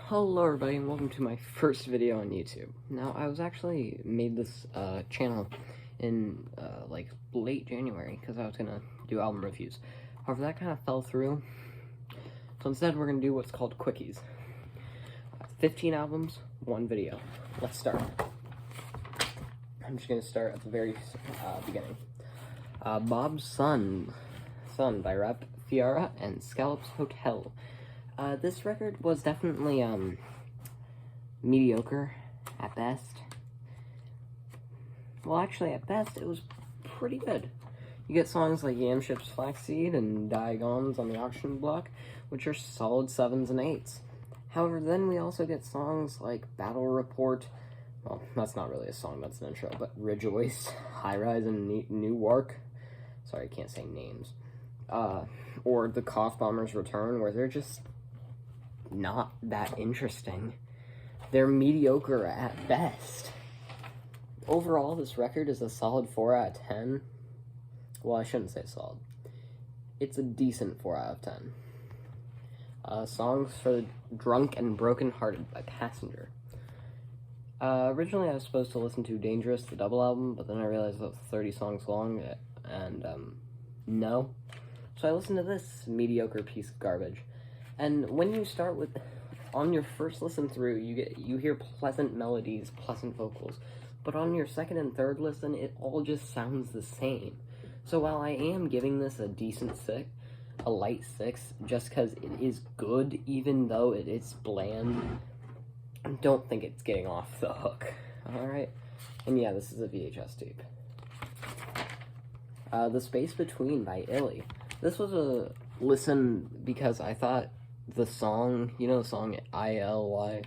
Hello everybody and welcome to my first video on YouTube. Now, I was actually made this channel in like late January because I was gonna do album reviews. However, that kind of fell through. So instead we're gonna do what's called Quickies. 15 albums, one video. Let's start. I'm just gonna start at the very beginning. Bob's Son by Rap Fiara and Scallops Hotel. This record was definitely, mediocre at best. Well, actually, at best, it was pretty good. You get songs like Yamship's Flaxseed and Diagon's on the Auction Block, which are solid 7s and 8s. However, then we also get songs like Battle Report, well, that's not really a song, that's an intro, but Rejoice, High Rise, and Newark. Sorry, I can't say names. Or The Cough Bombers Return, where they're just not that interesting. They're mediocre at best. Overall, this record is a solid 4 out of 10. Well, I shouldn't say solid. It's a decent 4 out of 10. Songs for Drunk and Broken Hearted by Passenger. Originally, I was supposed to listen to Dangerous, the double album, but then I realized it was 30 songs long, and, no. So I listened to this mediocre piece of garbage. And when you start with, on your first listen through, you hear pleasant melodies, pleasant vocals. But on your second and third listen, it all just sounds the same. So while I am giving this a decent 6, a light 6, just because it is good, even though it is bland, I don't think it's getting off the hook. Alright? And yeah, this is a VHS tape. The Space Between by Illy. This was a listen because I thought the song, you know the song I-L-Y,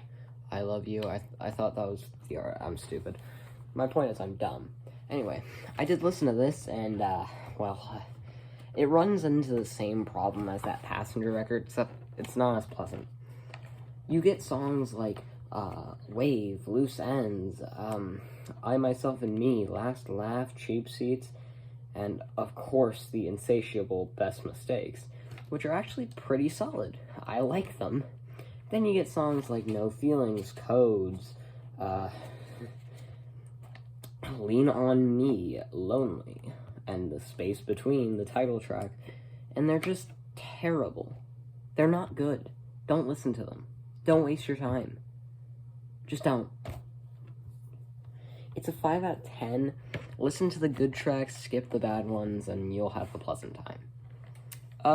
I Love You, I thought that was the art. I'm stupid. My point is I'm dumb. Anyway, I did listen to this and, well, it runs into the same problem as that Passenger record, except it's not as pleasant. You get songs like, Wave, Loose Ends, I, Myself, and Me, Last Laugh, Cheap Seats, and, of course, the insatiable Best Mistakes, which are actually pretty solid. I like them. Then you get songs like No Feelings, Codes, Lean On Me, Lonely, and The Space Between, the title track, and they're just terrible. They're not good. Don't listen to them. Don't waste your time. Just don't. It's a 5 out of 10. Listen to the good tracks, skip the bad ones, and you'll have a pleasant time.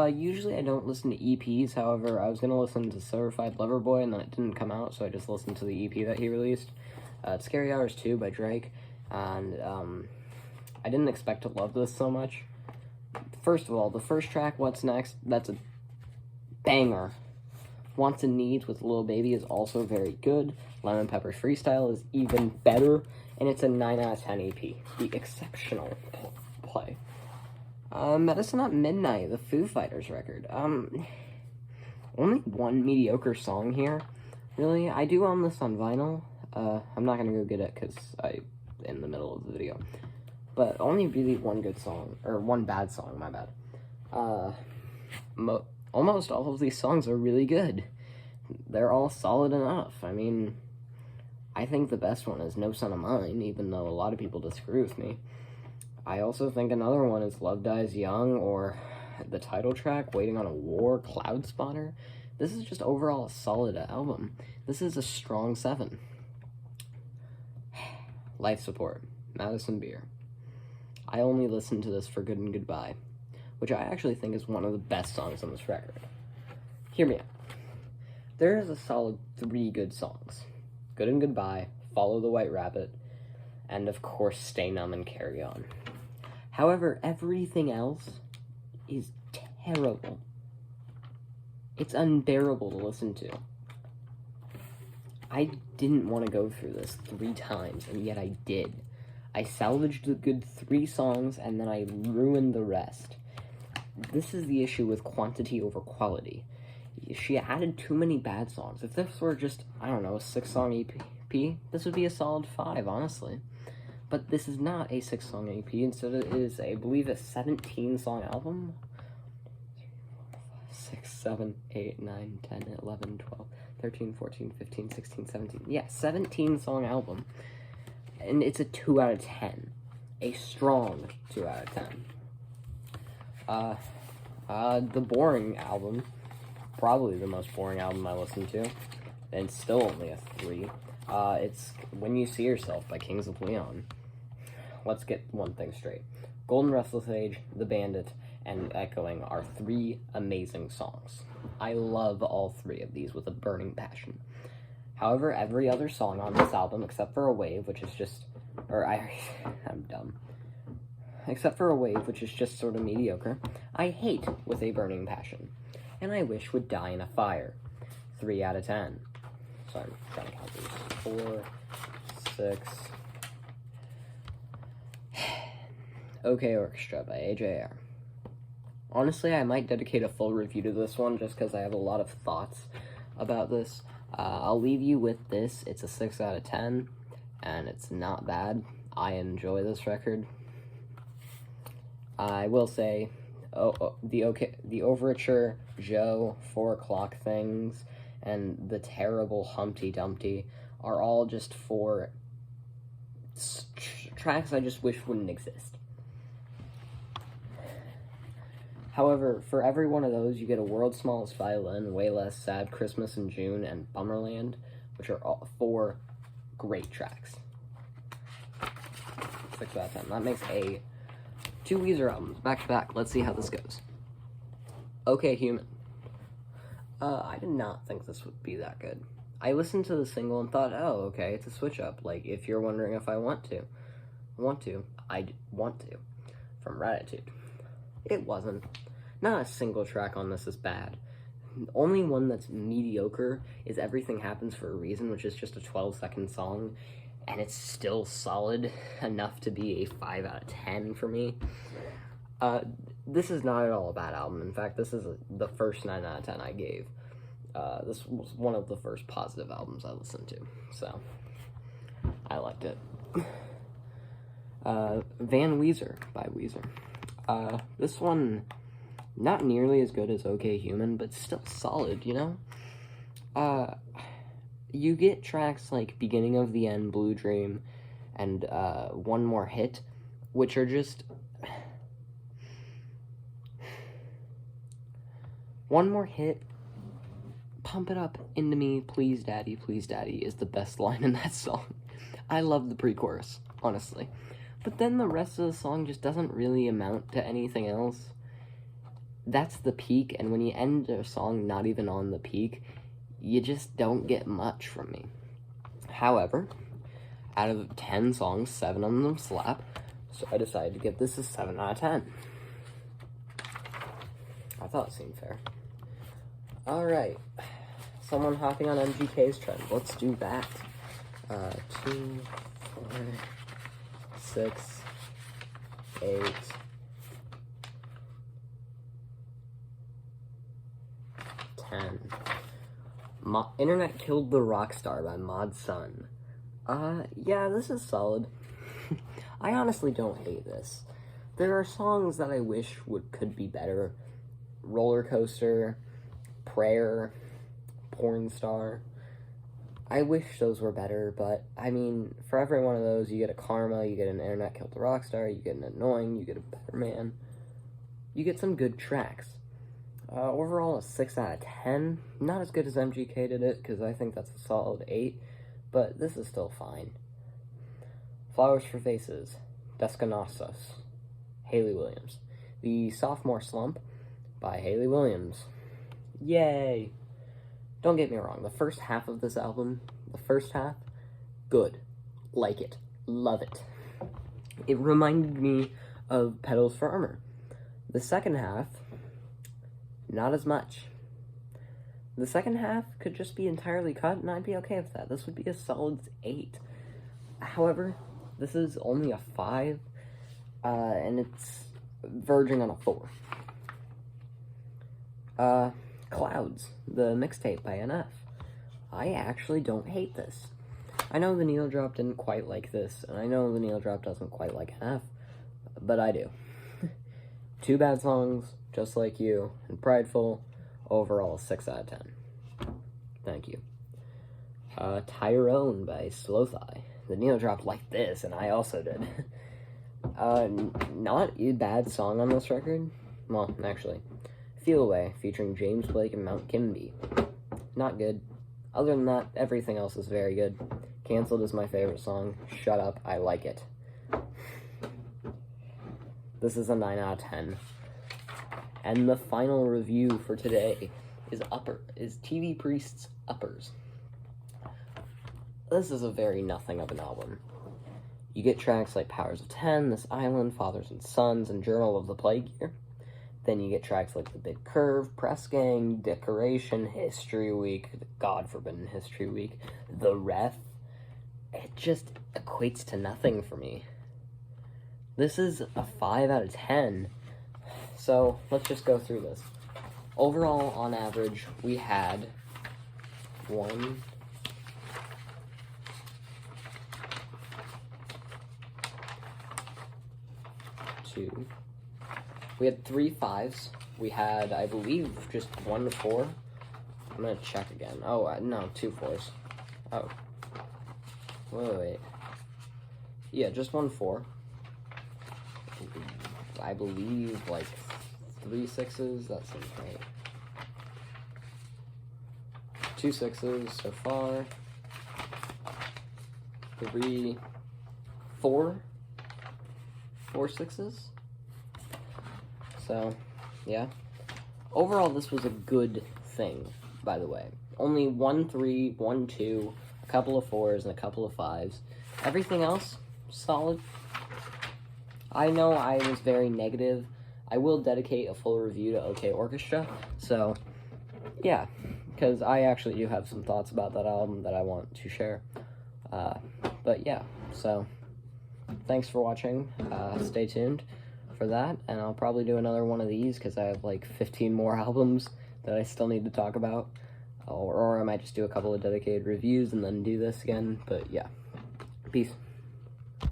Usually I don't listen to EPs, however, I was gonna listen to Certified Lover Boy, and then it didn't come out, so I just listened to the EP that he released. It's Scary Hours 2 by Drake, and, I didn't expect to love this so much. First of all, the first track, What's Next, that's a banger. Wants and Needs with Lil Baby is also very good. Lemon Pepper Freestyle is even better, and it's a 9 out of 10 EP. The exceptional play. Medicine at Midnight, the Foo Fighters record. Only one mediocre song here. Really, I do own this on vinyl. I'm not gonna go get it because I'm in the middle of the video. But only really one good song, or one bad song, my bad. Almost all of these songs are really good. They're all solid enough. I mean, I think the best one is No Son of Mine, even though a lot of people disagree with me. I also think another one is Love Dies Young, or the title track, Waiting on a War, Cloud Spotter. This is just overall a solid album. This is a strong 7. Life Support, Madison Beer. I only listened to this for Good and Goodbye, which I actually think is one of the best songs on this record. Hear me out. There is a solid 3 good songs. Good and Goodbye, Follow the White Rabbit, and of course Stay Numb and Carry On. However, everything else is terrible. It's unbearable to listen to. I didn't want to go through this 3 times, and yet I did. I salvaged the good 3 songs, and then I ruined the rest. This is the issue with quantity over quality. She added too many bad songs. If this were just, I don't know, a 6-song EP, this would be a solid 5, honestly. But this is not a 6-song EP, instead it is, I believe, a 17-song album? 6, 7, 8, 9, 10, 11, 12, 13, 14, 15, 16, 17. Yeah, 17 song album. And it's a 2 out of 10. A strong 2 out of 10. The boring album, probably the most boring album I listened to, and still only a 3. It's When You See Yourself by Kings of Leon. Let's get one thing straight. Golden Restless Age, The Bandit, and Echoing are 3 amazing songs. I love all 3 of these with a burning passion. However, every other song on this album, except for A Wave, which is just... I'm dumb. Except for A Wave, which is just sort of mediocre, I hate with a burning passion. And I wish would die in a fire. 3 out of 10. Sorry, I'm trying to count these. 4, 6... OK Orchestra by AJR. Honestly, I might dedicate a full review to this one just because I have a lot of thoughts about this. I'll leave you with this. It's a 6 out of 10, and it's not bad. I enjoy this record. I will say, the Overture, Joe, 4 O'Clock Things, and the terrible Humpty Dumpty are all just 4 tracks I just wish wouldn't exist. However, for every one of those, you get A World's Smallest Violin, Way Less, Sad Christmas in June, and Bummerland, which are all 4 great tracks. 6 out of 10. That makes 2 Weezer albums, back to back. Let's see how this goes. OK Human. I did not think this would be that good. I listened to the single and thought, oh, okay, it's a switch up. Like, if you're wondering if I want to, I'd want to, from Ratitude. It wasn't. Not a single track on this is bad. The only one that's mediocre is Everything Happens for a Reason, which is just a 12-second song, and it's still solid enough to be a 5 out of 10 for me. This is not at all a bad album. In fact, this is the first 9 out of 10 I gave. This was one of the first positive albums I listened to, so I liked it. Van Weezer by Weezer. This one, not nearly as good as OK Human, but still solid, you know? You get tracks like Beginning of the End, Blue Dream, and One More Hit, which are just... One More Hit, Pump It Up Into Me, Please Daddy is the best line in that song. I love the pre-chorus, honestly. But then the rest of the song just doesn't really amount to anything else. That's the peak, and when you end a song not even on the peak, you just don't get much from me. However, out of 10 songs, 7 of them slap, so I decided to give this a 7 out of 10. I thought it seemed fair. Alright, someone hopping on MGK's trend. Let's do that. 2, 4... 6, 8, 10. Internet Killed the Rockstar by Mod Sun. Yeah, this is solid. I honestly don't hate this. There are songs that I wish could be better. Roller Coaster, Prayer, Porn Star. I wish those were better, but, I mean, for every one of those, you get a Karma, you get an Internet Killed the Rockstar, you get an Annoying, you get a Better Man. You get some good tracks. Overall, a 6 out of 10. Not as good as MGK did it, because I think that's a solid 8, but this is still fine. Flowers for Faces, Descansos, Hayley Williams. The Sophomore Slump by Hayley Williams. Yay! Don't get me wrong, the first half of this album, good. Like it. Love it. It reminded me of Petals for Armor. The second half, not as much. The second half could just be entirely cut, and I'd be okay with that. This would be a solid 8. However, this is only a 5, and it's verging on a 4. Clouds, the mixtape by NF. I actually don't hate this. I know the Needle Drop didn't quite like this, and I know the Needle Drop doesn't quite like NF, but I do. 2 bad songs, Just Like You, and Prideful, overall 6 out of 10. Thank you. Tyrone by Slow Thigh. The Neo dropped like this, and I also did. Not a bad song on this record. Well, actually. Feel Away, featuring James Blake and Mount Kimby. Not good. Other than that, everything else is very good. Cancelled is my favorite song. Shut Up, I like it. This is a 9 out of 10. And the final review for today is TV Priest's Uppers. This is a very nothing of an album. You get tracks like Powers of 10, This Island, Fathers and Sons, and Journal of the Plague Year. Then you get tracks like The Big Curve, Press Gang, Decoration, History Week, God forbidden History Week, The Ref. It just equates to nothing for me. This is a 5 out of 10. So, let's just go through this. Overall, on average, we had 1, 2. We had 3 5s. We had, I believe, just 1 4. I'm gonna check again. Oh, no, 2 4s. Oh. Wait. Yeah, just 1 4. I believe, like, 3 6s. That seems right. 2 6s so far. 3, 4. 4 6s. So, yeah. Overall, this was a good thing, by the way. Only 1 3, 1 2, a couple of 4s, and a couple of 5s. Everything else, solid. I know I was very negative. I will dedicate a full review to OK Orchestra. So, yeah. Because I actually do have some thoughts about that album that I want to share. But, yeah. So, thanks for watching. Stay tuned for that, and I'll probably do another one of these because I have like 15 more albums that I still need to talk about, or I might just do a couple of dedicated reviews and then do this again. But yeah, peace.